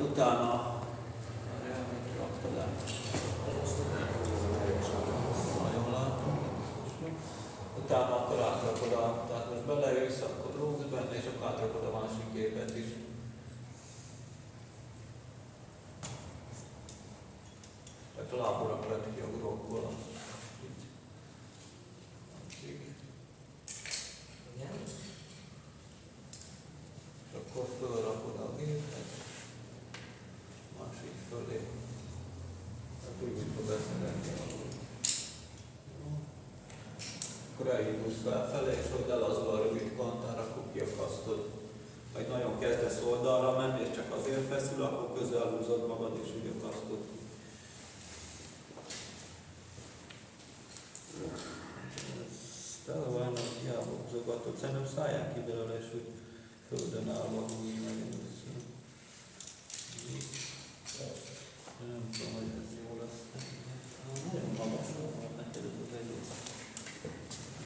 utána raktad el. Nagyon látom. Utána akkor átrakod tehát most belejössz, akkor rúgsz benne, és akkor átrakod a másik képet is. Tehát a lábúrak lett ki a gurokból. És akkor fölrakod a gépet, másik fölé. Hát úgy fog beszélni. Akkor elindulsz felfelé, és ott elazul a rövid kantár, akkor kiakasztod. Ha nagyon kezdesz oldalra menni, és csak azért feszül, akkor közel húzod magad, és úgy akasztod. Tele van, hiába húzogatod. Szerintem szállják ki belőle, és hogy földön állva húzod.